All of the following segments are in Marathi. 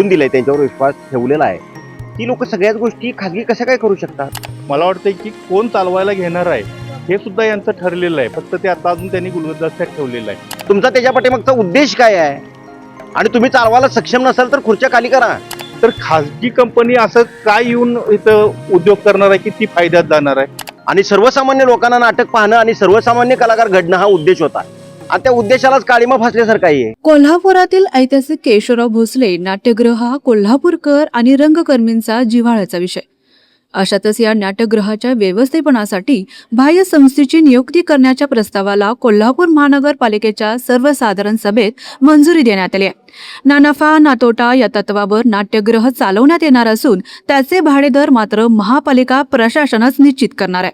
निवडून दिलंय, त्यांच्यावर विश्वास ठेवलेला आहे, ती लोक सगळ्याच गोष्टी खाजगी कशा काय करू शकतात? मला वाटतंय की कोण चालवायला घेणार आहे हे सुद्धा यांचं ठरलेलं आहे, फक्त ते आता अजून त्यांनी गुलदस्त्यात ठेवलेलं आहे. तुमचा त्याच्या पाठीमागचा उद्देश काय आहे? आणि तुम्ही चालवायला सक्षम नसाल तर खुर्च्या खाली करा. तर खाजगी कंपनी असं काय येऊन इथं उद्योग करणार आहे की ती फायद्यात जाणार आहे? आणि सर्वसामान्य लोकांना नाटक पाहणं आणि सर्वसामान्य कलाकार घडणं हा उद्देश होता, आणि त्या उद्देशालाच काळीमा फासल्यासारखं आहे. कोल्हापुरातील ऐतिहासिक केशवराव भोसले नाट्यगृह हा कोल्हापूरकर आणि रंगकर्मींचा जिव्हाळ्याचा विषय. अशातच या नाट्यगृहाच्या व्यवस्थापनासाठी बाह्य संस्थेची नियुक्ती करण्याच्या प्रस्तावाला कोल्हापूर महानगरपालिकेच्या सर्वसाधारण सभेत मंजुरी देण्यात आली आहे. ना नफा ना तोटा या तत्वावर नाट्यगृह चालवण्यात येणार असून त्याचे भाडेदर मात्र महापालिका प्रशासनच निश्चित करणार आहे.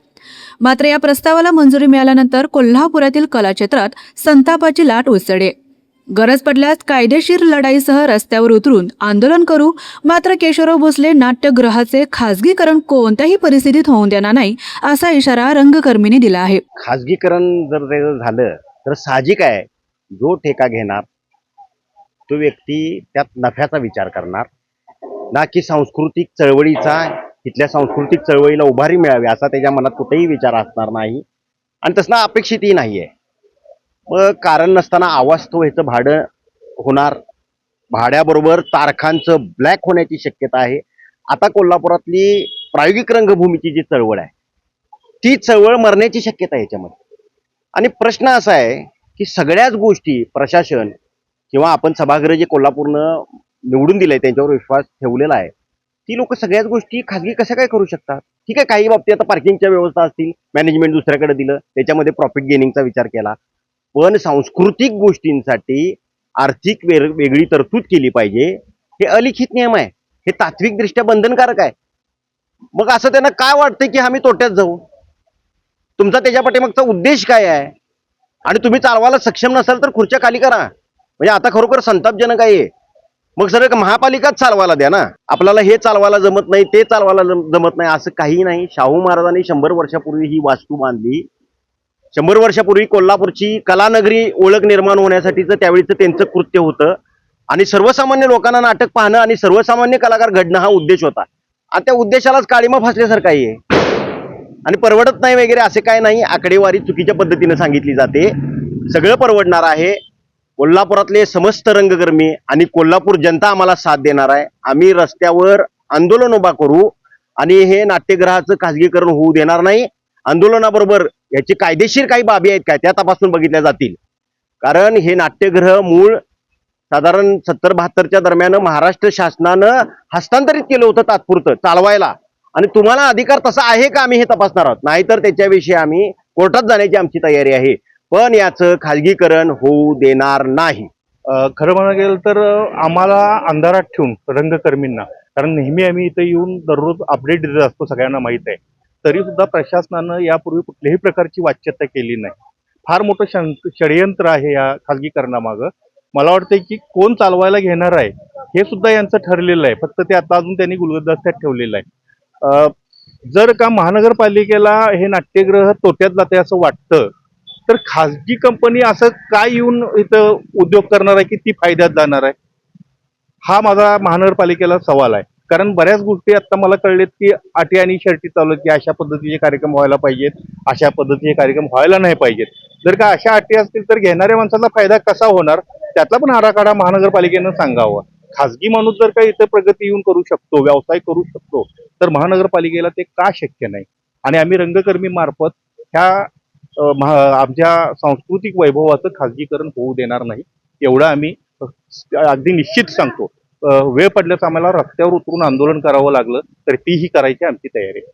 मात्र या प्रस्तावाला मंजुरी मिळाल्यानंतर कोल्हापुरातील कलाक्षेत्रात संतापाची लाट उसळली. गरज पडल्यास कायदेशीर लढाईसह रस्त्यावर उतरून आंदोलन करू, मात्र केशवराव भोसले नाट्यगृहाचे खासगीकरण कोणत्याही परिस्थितीत होऊन देणार नाही असा इशारा रंगकर्मींनी दिला आहे. खाजगीकरण जर ते झालं तर साहजिक आहे, जो ठेका घेणार तो व्यक्ती त्यात नफ्याचा विचार करणार, ना की सांस्कृतिक चळवळीचा, तिथल्या सांस्कृतिक चळवळीला उभारी मिळावी असा त्याच्या मनात कुठेही विचार असणार नाही, आणि तसं अपेक्षितही नाहीये. मग कारण नसताना अवास्तव ह्याचं भाडं होणार, भाड्याबरोबर तारखांचं ब्लॅक होण्याची शक्यता आहे. आता कोल्हापुरातली प्रायोगिक रंगभूमीची जी चळवळ आहे ती चळवळ मरण्याची शक्यता आहे याच्यामध्ये. आणि प्रश्न असा आहे की सगळ्याच गोष्टी प्रशासन किंवा आपण सभागृह जे कोल्हापूरनं निवडून दिलंय, त्यांच्यावर विश्वास ठेवलेला आहे, ती लोक सगळ्याच गोष्टी खाजगी कशा काय करू शकतात? ठीक आहे, काही बाबतीत आता पार्किंगच्या व्यवस्था असतील, मॅनेजमेंट दुसऱ्याकडे दिलं, त्याच्यामध्ये प्रॉफिट गेनिंगचा विचार केला, पण सांस्कृतिक गोष्टींसाठी आर्थिक वेगळी तरतूद केली पाहिजे, हे अलिखित नियम आहे, हे तात्विकदृष्ट्या बंधनकारक आहे. मग असं त्यांना काय वाटतंय की आम्ही तोट्यात जाऊ? तुमचा त्याच्या पाठीमागचा उद्देश काय आहे? आणि तुम्ही चालवायला सक्षम नसाल तर खुर्च्या खाली करा. म्हणजे आता खरोखर संतापजनक आहे. मग सर महापालिकाच चालवायला द्या ना. आपल्याला हे चालवायला जमत नाही, ते चालवायला जमत नाही असं काही नाही. शाहू महाराजांनी 100 वर्षापूर्वी ही वास्तू बांधली. 100 वर्षापूर्वी कोल्हापूरची कलानगरी ओळख निर्माण होण्यासाठीचं त्यावेळीचं त्यांचं कृत्य होतं, आणि सर्वसामान्य लोकांना नाटक पाहणं आणि सर्वसामान्य कलाकार घडणं हा उद्देश होता, आणि त्या उद्देशालाच काळीमा फासल्यासारखं आहे. आणि परवडत नाही वगैरे असे काय नाही, आकडेवारी चुकीच्या पद्धतीने सांगितली जाते. सगळं परवडणार आहे. कोल्हापुरातले समस्त रंगकर्मी आणि कोल्हापूर जनता आम्हाला साथ देणार आहे. आम्ही रस्त्यावर आंदोलन उभा करू आणि हे नाट्यगृहाचं खाजगीकरण होऊ देणार नाही. आंदोलनाबरोबर याची कायदेशीर काही बाबी आहेत काय त्या तपासून बघितल्या जातील. कारण हे नाट्यगृह मूळ साधारण 70-72च्या दरम्यान महाराष्ट्र शासनानं हस्तांतरित केलं होतं तात्पुरतं चालवायला, आणि तुम्हाला अधिकार तसा आहे का आम्ही हे तपासणार आहोत. नाहीतर त्याच्याविषयी आम्ही कोर्टात जाण्याची आमची तयारी आहे, पण याचं खाजगीकरण होऊ देणार नाही. खरं म्हणायला गेलं तर आम्हाला अंधारात ठेवून रंगकर्मींना, कारण नेहमी आम्ही इथे येऊन दररोज अपडेट देत असतो, सगळ्यांना माहीत आहे, तरी सुद्धा प्रशासनानं यापूर्वी कुठल्याही प्रकारची वाच्यता केली नाही. फार मोठं षडयंत्र आहे या खाजगीकरणामागं. मला वाटतंय की कोण चालवायला घेणार आहे हे सुद्धा यांचं ठरलेलं आहे, फक्त ते आता अजून त्यांनी गुलदस्त्यात ठेवलेलं आहे. जर का महानगरपालिकेला हे नाट्यगृह तोट्यात जाते असं वाटतं तर खाजगी कंपनी असं काय येऊन इथं उद्योग करणार आहे की ती फायद्यात जाणार आहे? हा माझा महानगरपालिकेला सवाल आहे. कारण बऱ्याच गोष्टी आता मला कळलेत की अटी आणि शर्ती चालू की अशा पद्धतीचे कार्यक्रम व्हायला पाहिजेत, अशा पद्धतीचे कार्यक्रम व्हायला नाही पाहिजेत. जर का अशा अटी असतील तर घेणाऱ्या माणसाला फायदा कसा होणार त्यातला पण आराखडा महानगरपालिकेनं सांगावा. खाजगी माणूस जर का इथं प्रगती येऊन करू शकतो, व्यवसाय करू शकतो, तर महानगरपालिकेला ते का शक्य नाही? आणि आम्ही रंगकर्मी मार्फत ह्या आमच्या सांस्कृतिक वैभवाचं खाजगीकरण होऊ देणार नाही, एवढं आम्ही अगदी निश्चित सांगतो. वेळ पडल्यास आम्हाला रस्त्यावर उतरून आंदोलन करावं लागलं तर तीही करायची आमची तयारी आहे.